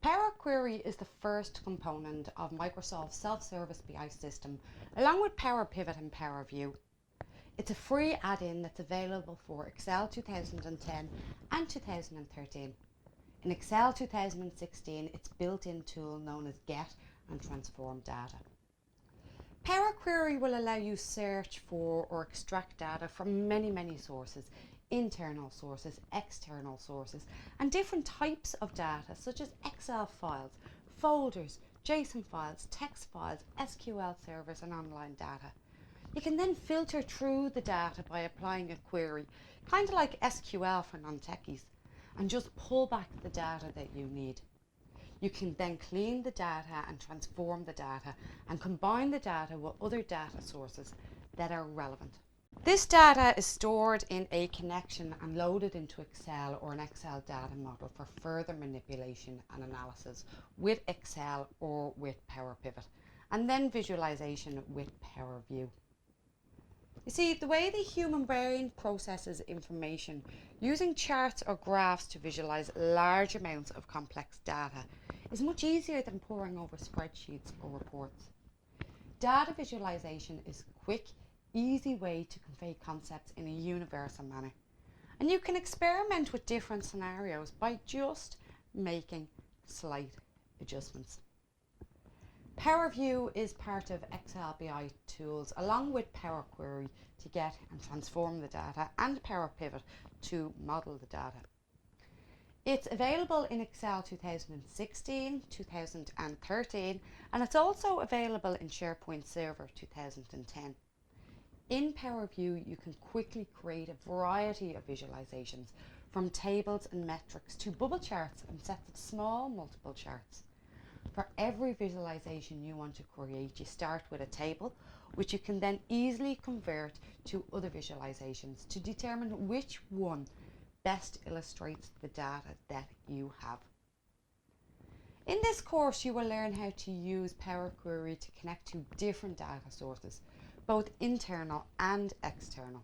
Power Query is the first component of Microsoft's self-service BI system, along with Power Pivot and Power View. It's a free add-in that's available for Excel 2010 and 2013. In Excel 2016, it's built-in tool known as Get and Transform Data. Power Query will allow you search for or extract data from many sources, internal sources, external sources, and different types of data such as Excel files, folders, JSON files, text files, SQL servers, and online data. You can then filter through the data by applying a query, kind of like SQL for non-techies, and just pull back the data that you need. You can then clean the data and transform the data and combine the data with other data sources that are relevant. This data is stored in a connection and loaded into Excel or an Excel data model for further manipulation and analysis with Excel or with Power Pivot, and then visualization with Power View. You see, the way the human brain processes information using charts or graphs to visualize large amounts of complex data is much easier than poring over spreadsheets or reports. Data visualization is a quick, easy way to convey concepts in a universal manner. And you can experiment with different scenarios by just making slight adjustments. Power View is part of Excel BI tools along with Power Query to get and transform the data, and Power Pivot to model the data. It's available in Excel 2016, 2013, and it's also available in SharePoint Server 2010. In Power View, you can quickly create a variety of visualizations, from tables and metrics to bubble charts and sets of small multiple charts. For every visualization you want to create, you start with a table, which you can then easily convert to other visualizations to determine which one best illustrates the data that you have. In this course, you will learn how to use Power Query to connect to different data sources, both internal and external.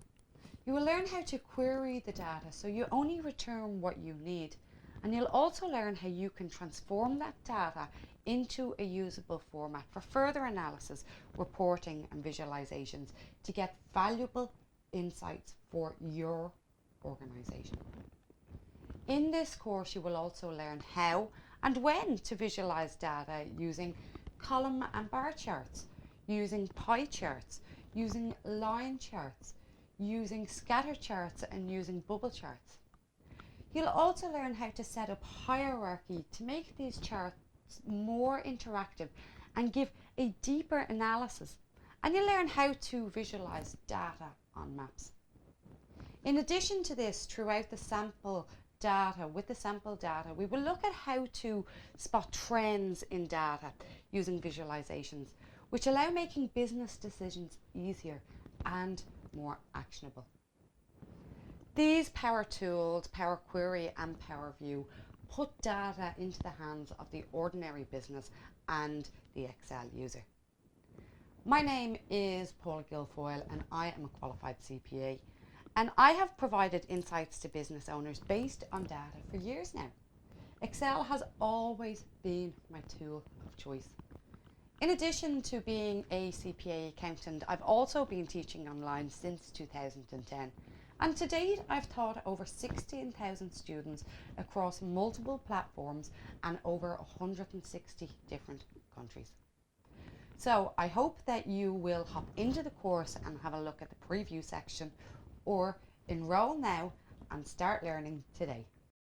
You will learn how to query the data so you only return what you need, and you'll also learn how you can transform that data into a usable format for further analysis, reporting and visualizations to get valuable insights for your organization. In this course, you will also learn how and when to visualize data using column and bar charts, using pie charts, using line charts, using scatter charts, and using bubble charts. You'll also learn how to set up hierarchy to make these charts more interactive and give a deeper analysis, and you'll learn how to visualize data on maps. In addition to this, throughout the sample data, we will look at how to spot trends in data using visualizations, which allow making business decisions easier and more actionable. These power tools, Power Query and Power View, put data into the hands of the ordinary business and the Excel user. My name is Paula Guilfoyle and I am a qualified CPA, and I have provided insights to business owners based on data for years now. Excel has always been my tool of choice. In addition to being a CPA accountant, I've also been teaching online since 2010. And to date, I've taught over 16,000 students across multiple platforms and over 160 different countries. So I hope that you will hop into the course and have a look at the preview section, or enroll now and start learning today.